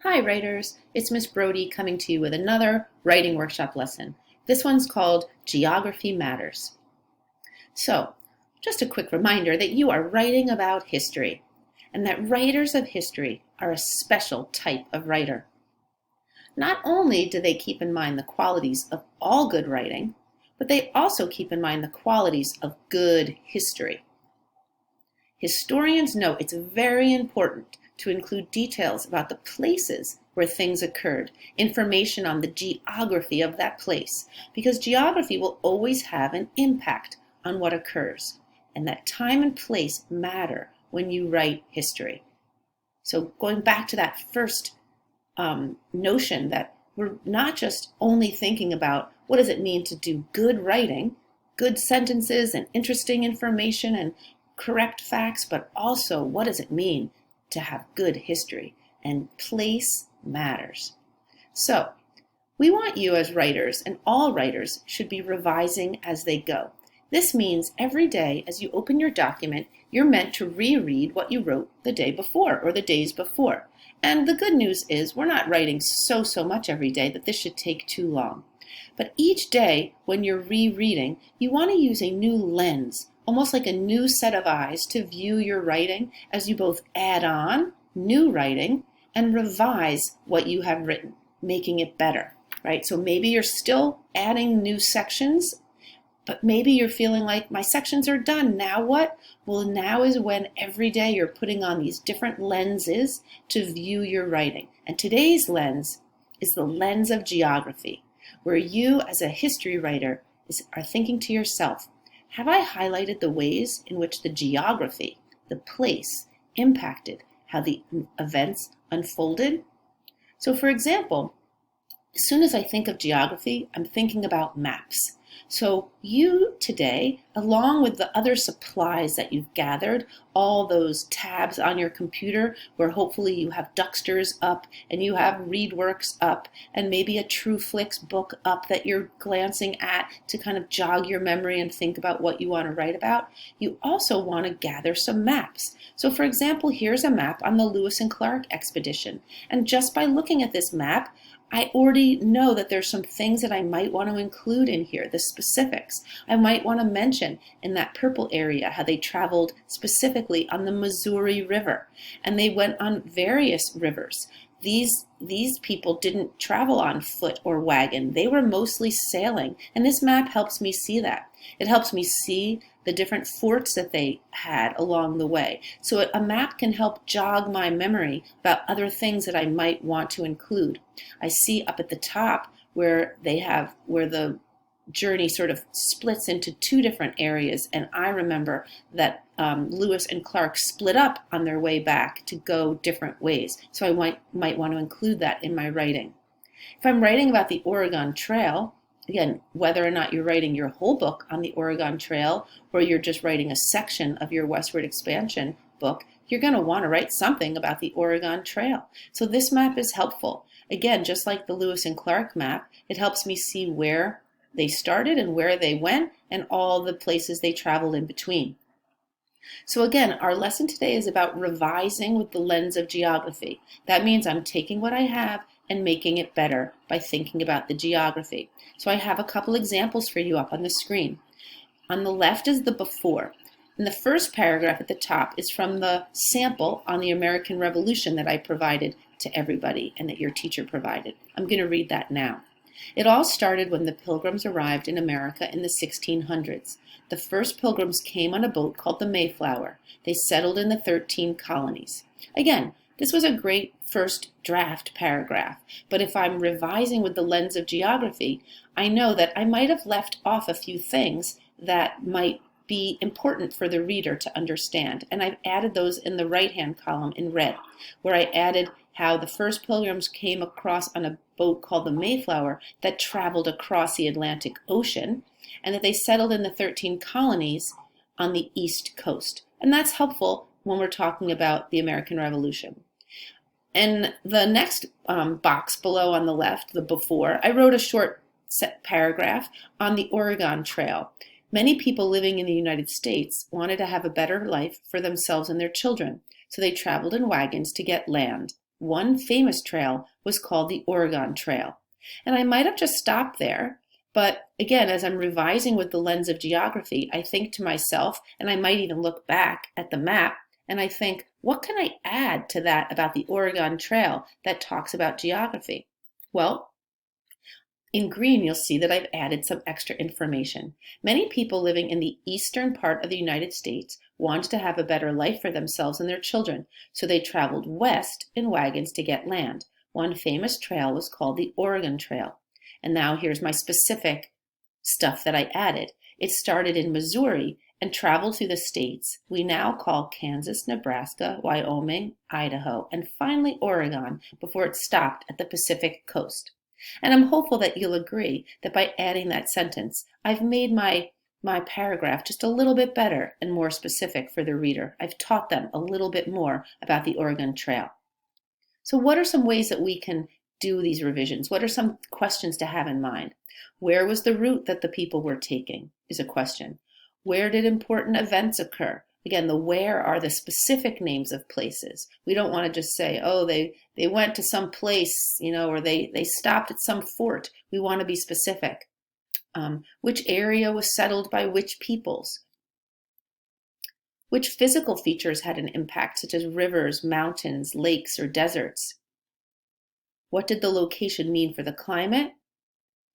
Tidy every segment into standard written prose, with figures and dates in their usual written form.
Hi writers, it's Miss Brody coming to you with another writing workshop lesson. This one's called Geography Matters. So, just a quick reminder that you are writing about history, and that writers of history are a special type of writer. Not only do they keep in mind the qualities of all good writing, but they also keep in mind the qualities of good history. Historians know it's very important to include details about the places where things occurred, information on the geography of that place, because geography will always have an impact on what occurs, and that time and place matter when you write history. So going back to that first notion that we're not just only thinking about what does it mean to do good writing, good sentences and interesting information and correct facts, but also what does it mean to have good history, and place matters. So we want you as writers, and all writers should be revising as they go. This means every day as you open your document, you're meant to reread what you wrote the day before or the days before. And the good news is we're not writing so much every day that this should take too long. But each day when you're rereading, you want to use a new lens, almost like a new set of eyes to view your writing as you both add on new writing and revise what you have written, making it better, right? So maybe you're still adding new sections, but maybe you're feeling like my sections are done. Now what? Well, now is when every day you're putting on these different lenses to view your writing. And today's lens is the lens of geography, where you as a history writer are thinking to yourself, have I highlighted the ways in which the geography, the place, impacted how the events unfolded? So for example, as soon as I think of geography, I'm thinking about maps. So you today, along with the other supplies that you've gathered, all those tabs on your computer where hopefully you have Ducksters up and you have ReadWorks up and maybe a TrueFlix book up that you're glancing at to kind of jog your memory and think about what you want to write about, you also want to gather some maps. So for example, here's a map on the Lewis and Clark expedition. And just by looking at this map, I already know that there's some things that I might want to include in here, the specifics. I might want to mention in that purple area how they traveled specifically on the Missouri River, and they went on various rivers. These people didn't travel on foot or wagon. They were mostly sailing, and this map helps me see that. It helps me see the different forts that they had along the way. So a map can help jog my memory about other things that I might want to include. I see up at the top where the journey sort of splits into two different areas, and I remember that Lewis and Clark split up on their way back to go different ways. So I might want to include that in my writing. If I'm writing about the Oregon Trail, again, whether or not you're writing your whole book on the Oregon Trail or you're just writing a section of your Westward Expansion book, you're going to want to write something about the Oregon Trail. So this map is helpful. Again, just like the Lewis and Clark map, it helps me see where they started and where they went and all the places they traveled in between. So again, our lesson today is about revising with the lens of geography. That means I'm taking what I have and making it better by thinking about the geography. So I have a couple examples for you up on the screen. On the left is the before. And the first paragraph at the top is from the sample on the American Revolution that I provided to everybody and that your teacher provided. I'm going to read that now. It all started when the Pilgrims arrived in America in the 1600s. The first Pilgrims came on a boat called the Mayflower. They settled in the 13 colonies. Again, this was a great first draft paragraph, but if I'm revising with the lens of geography, I know that I might have left off a few things that might be important for the reader to understand, and I've added those in the right-hand column in red, where I added how the first Pilgrims came across on a boat called the Mayflower that traveled across the Atlantic Ocean, and that they settled in the 13 colonies on the East Coast. And that's helpful when we're talking about the American Revolution. And the next box below on the left, the before, I wrote a short paragraph on the Oregon Trail. Many people living in the United States wanted to have a better life for themselves and their children, so they traveled in wagons to get land. One famous trail was called the Oregon Trail. And I might have just stopped there, but again, as I'm revising with the lens of geography, I think to myself, and I might even look back at the map, and I think, what can I add to that about the Oregon Trail that talks about geography? Well, in green, you'll see that I've added some extra information. Many people living in the eastern part of the United States wanted to have a better life for themselves and their children, so they traveled west in wagons to get land. One famous trail was called the Oregon Trail. And now here's my specific stuff that I added. It started in Missouri and traveled through the states we now call Kansas, Nebraska, Wyoming, Idaho, and finally Oregon before it stopped at the Pacific coast. And I'm hopeful that you'll agree that by adding that sentence, I've made my paragraph just a little bit better and more specific for the reader. I've taught them a little bit more about the Oregon Trail. So what are some ways that we can do these revisions? What are some questions to have in mind? Where was the route that the people were taking is a question. Where did important events occur? Again, the where are the specific names of places. We don't want to just say, oh, they went to some place, or they stopped at some fort. We want to be specific. Which area was settled by which peoples? Which physical features had an impact, such as rivers, mountains, lakes, or deserts? What did the location mean for the climate?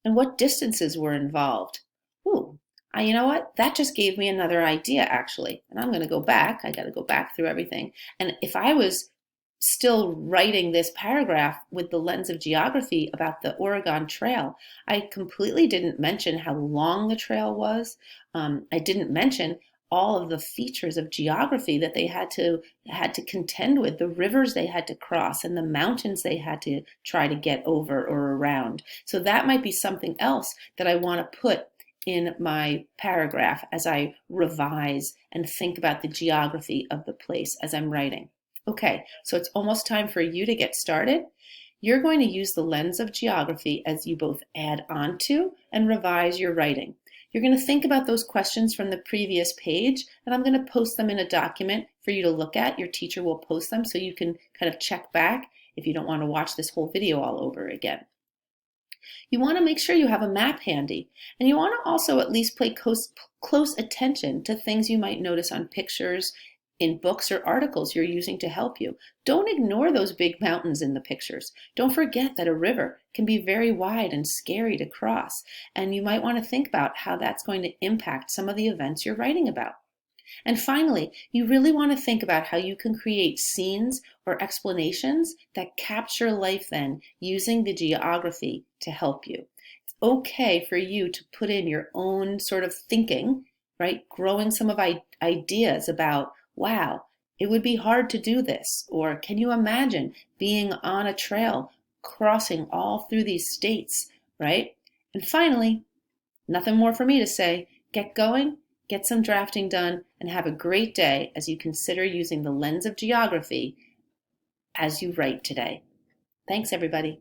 And what distances were involved? Ooh, you know what? That just gave me another idea, actually. And I'm going to go back. I got to go back through everything. And if I was still writing this paragraph with the lens of geography about the Oregon Trail, I completely didn't mention how long the trail was. I didn't mention all of the features of geography that they had to contend with, the rivers they had to cross and the mountains they had to try to get over or around. So that might be something else that I want to put in my paragraph as I revise and think about the geography of the place as I'm writing. Okay, so it's almost time for you to get started. You're going to use the lens of geography as you both add on to and revise your writing. You're going to think about those questions from the previous page, and I'm going to post them in a document for you to look at. Your teacher will post them so you can kind of check back if you don't want to watch this whole video all over again. You want to make sure you have a map handy, and you want to also at least pay close attention to things you might notice on pictures, in books or articles you're using to help you. Don't ignore those big mountains in the pictures. Don't forget that a river can be very wide and scary to cross, and you might want to think about how that's going to impact some of the events you're writing about. And finally, you really want to think about how you can create scenes or explanations that capture life then using the geography to help you. It's okay for you to put in your own sort of thinking, right? Growing some of ideas about, wow, it would be hard to do this. Or can you imagine being on a trail crossing all through these states, right? And finally, nothing more for me to say. Get going, get some drafting done, and have a great day as you consider using the lens of geography as you write today. Thanks, everybody.